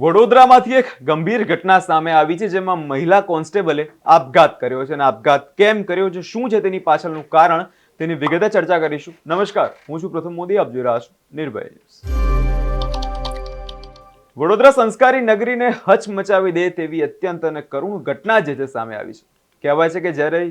વડોદરામાંથી એક ગંભીર ઘટના સામે આવી છે, જેમાં મહિલા કોન્સ્ટેબલે આપઘાત કર્યો છે અને આપઘાત કેમ કર્યો છે, શું છે તેની પાછળનું કારણ, તેની વિગતે ચર્ચા કરીશું. નમસ્કાર, હું છું પ્રથમ મોદી, આપ જોઈ રહ્યા છો નિર્ભય ન્યૂઝ. વડોદરા સંસ્કારી નગરીને હચમચાવી દે તેવી અત્યંત અને કરુણ ઘટના જે છે સામે આવી છે. કહેવાય છે કે જ્યારે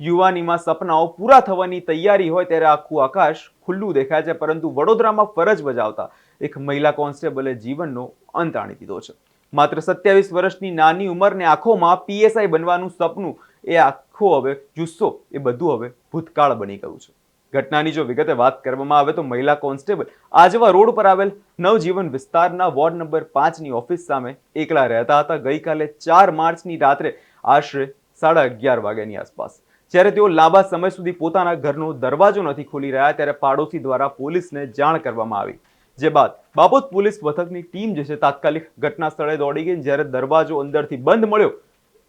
યુવાનીમાં સપનાઓ પૂરા થવાની તૈયારી હોય ત્યારે આખું આકાશ ખુલ્લું દેખાય છે, પરંતુ વડોદરામાં ફરજ બજાવતા એક મહિલા કોન્સ્ટેબલે જીવનનો અંત આણી દીધો છે. માત્ર 27 વર્ષની નાની ઉંમરની આંખોમાં પીએસઆઈ બનવાનું સપનું, એ આખો હવે જુસ્સો, એ બધું હવે ભૂતકાળ બની ગયું છે. ઘટનાની જો વિગતે વાત કરવામાં આવે તો મહિલા કોન્સ્ટેબલ આજવા રોડ પર આવેલ નવજીવન વિસ્તારના વોર્ડ નંબર 5ની ઓફિસ સામે એકલા રહેતા હતા. ગઈકાલે 4 માર્ચની રાત્રે આશરે 11:30 વાગ્યાની આસપાસ જ્યારે તેઓ લાંબા સમય સુધી પોતાના ઘરનો દરવાજો નથી ખોલી રહ્યા ત્યારે પાડોશી દ્વારા પોલીસને જાણ કરવામાં આવી, જે બાદ બાપોદ પોલીસ મથકની ટીમ જે છે તાત્કાલિક ઘટના સ્થળે દોડી ગઈ. જ્યારે દરવાજો અંદરથી બંધ મળ્યો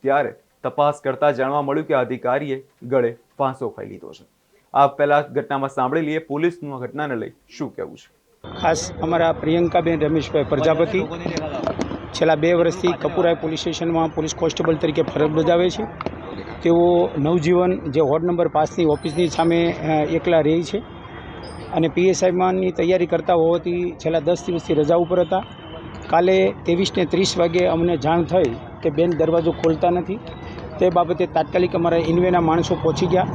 ત્યારે તપાસ કરતા જાણવા મળ્યું કે અધિકારીએ ગળે ફાંસો ખાઈ લીધો છે. આ પહેલા ઘટનામાં સાંભળી લઈએ પોલીસનું આ ઘટનાને લઈ શું કહેવું છે. ખાસ અમારા પ્રિયંકાબેન રમેશભાઈ પ્રજાપતિ છેલ્લા 2 વર્ષથી કપુરાઈ પોલીસ સ્ટેશનમાં પોલીસ કોન્સ્ટેબલ તરીકે ફરજ બજાવે છે. તેઓ નવજીવન જે વોર્ડ નંબર 5ની ઓફિસની સામે એકલા રહે છે અને પીએસઆઈમાંની તૈયારી કરતા હોવાથી છેલ્લા 10 દિવસથી રજા ઉપર હતા. કાલે 23:30 વાગે અમને જાણ થઈ કે બેન દરવાજો ખોલતા નથી. તે બાબતે તાત્કાલિક અમારા ઇન્વેના માણસો પહોંચી ગયા.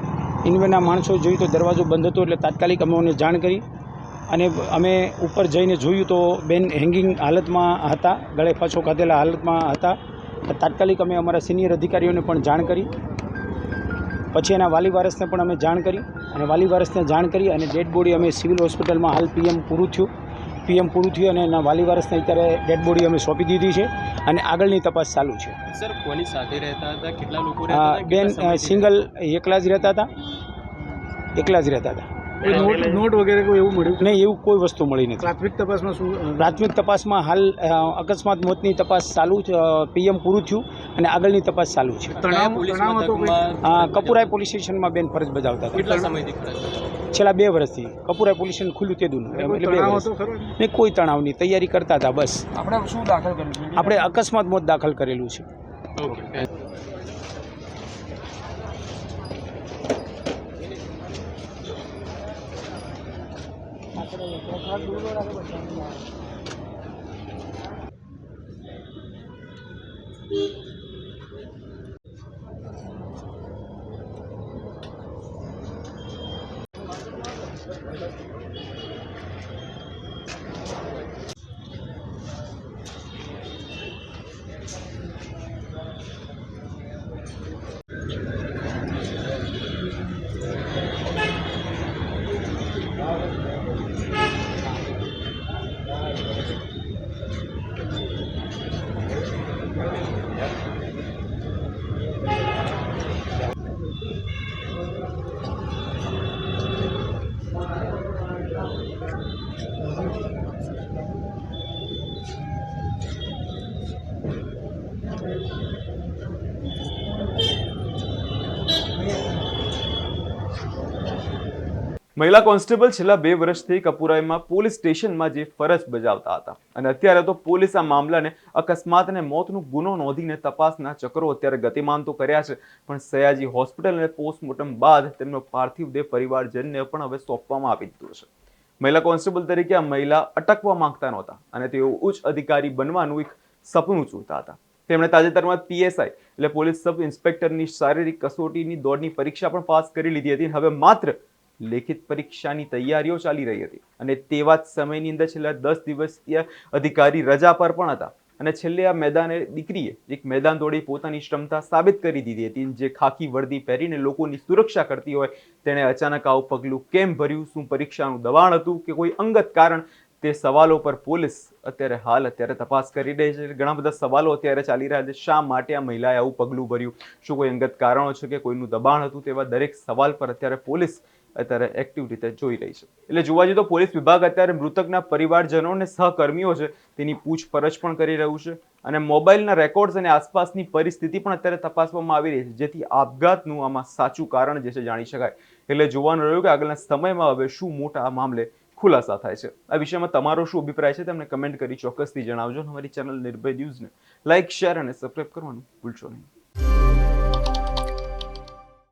ઇન્વેના માણસો જોયું તો દરવાજો બંધ હતો, એટલે તાત્કાલિક અમને જાણ કરી અને અમે ઉપર જઈને જોયું તો બેન હેંગિંગ હાલતમાં હતા, ગળે ફાંસો ખાધેલા હાલતમાં હતા. તાત્કાલિક અમે અમારા સિનિયર અધિકારીઓને પણ જાણ કરી. પછી એના વાલી વારસને પણ અમે જાણ કરી અને વાલી વારસને જાણ કરી અને ડેડ બોડી અમે સિવિલ હોસ્પિટલમાં હાલ પીએમ પૂરું થયું અને એના વાલી વારસને અત્યારે ડેડ બોડી અમે સોંપી દીધી છે અને આગળની તપાસ ચાલુ છે. સર, કોની સાથે રહેતા હતા, કેટલા લોકો રહેતા હતા? બેન સિંગલ એકલા જ રહેતા હતા. નોટ વગેરે કોઈ એવું મળ્યું નહીં, એવું કોઈ વસ્તુ મળી નથી. પ્રાથમિક તપાસમાં શું? પ્રાથમિક તપાસમાં હાલ અકસ્માત મોતની તપાસ ચાલુ છે, પીએમ પૂરું થયું અને આગળની તપાસ ચાલુ છે. કપુરાઈ પોલીસ સ્ટેશનમાં બેન ફરજ બજાવતા હતા. કેટલા સમયથી છેલ્લા 2 વર્ષથી કપુરાઈ પોલીસ સ્ટેશન ખુલ્લું તેદું નહીં, કોઈ તણાવ નહીં, તૈયારી કરતા હતા બસ. આપણે શું દાખલ કર્યું છે? આપણે અકસ્માત મોત દાખલ કરેલું છે. ઓકે. મહિલા કોન્સ્ટેબલ છેલ્લા 2 વર્ષથી કપુરાઈમાં પોલીસ સ્ટેશનમાં જે ફરજ બજાવતા હતા અને અત્યારે તો પોલીસ આ મામલાને અકસ્માત અને મોતનો ગુનો નોંધીને તપાસના ચક્રો અત્યારે ગતિમાન તો કર્યા છે, પણ સયાજી હોસ્પિટલ અને પોસ્ટમોર્ટમ બાદ તેમનો પાર્થિવ દેહ પરિવારજનને પણ હવે સોંપવામાં આવી દીધો છે. મહિલા કોન્સ્ટેબલ તરીકે આ મહિલા અટકવા માંગતા નહોતા અને તેઓ ઉચ્ચ અધિકારી બનવાનું એક સપનું જોતા હતા. તેમણે તાજેતરમાં પીએસઆઈ એટલે પોલીસ સબ ઇન્સ્પેક્ટરની શારીરિક કસોટીની દોડની પરીક્ષા પણ પાસ કરી લીધી હતી. હવે માત્ર લેખિત પરીક્ષાની તૈયારીઓ ચાલી રહી હતી અને તેવા જ સમયની અંદર છેલ્લા 10 દિવસથી અધિકારી રજા પર પણ હતા અને છેલ્લે આ મેદાને દીકરીએ એક મેદાન તોડી પોતાની ક્ષમતા સાબિત કરી દીધી હતી. જે ખાકી વર્દી પહેરીને લોકોની સુરક્ષા કરતી હોય તેણે અચાનક આવું પગલું કેમ ભર્યું? શું પરીક્ષાનું દબાણ હતું કે કોઈ અંગત કારણ? તે સવાલો પર પોલીસ અત્યારે તપાસ કરી રહી છે. ઘણા બધા સવાલો અત્યારે ચાલી રહ્યા છે. શા માટે આ મહિલાએ આવું પગલું ભર્યું? શું કોઈ અંગત કારણો છે કે કોઈનું દબાણ હતું? તેવા દરેક સવાલ પર અત્યારે પોલીસ એક્ટિવ રીતે જોઈ રહી છે. એટલે જોવા જઈએ તો પોલીસ વિભાગ અત્યારે મૃતકના પરિવારજનો અને સહકર્મીઓ છે તેની પૂછપરછ પણ કરી રહ્યું છે અને મોબાઈલના રેકોર્ડ્સ અને આસપાસની પરિસ્થિતિ પણ અત્યારે તપાસવામાં આવી રહી છે, જેથી આપઘાતનું આમાં સાચું કારણ જે છે જાણી શકાય. એટલે જોવાનું રહ્યું કે આગળના સમયમાં હવે શું મોટા આ મામલે ખુલાસા થાય છે. આ વિષયમાં તમારો શું અભિપ્રાય છે તેમને કમેન્ટ કરી ચોક્કસથી જણાવજો. અમારી ચેનલ નિર્ભય ન્યૂઝને લાઇક, શેર અને સબસ્ક્રાઇબ કરવાનું ભૂલશો નહીં.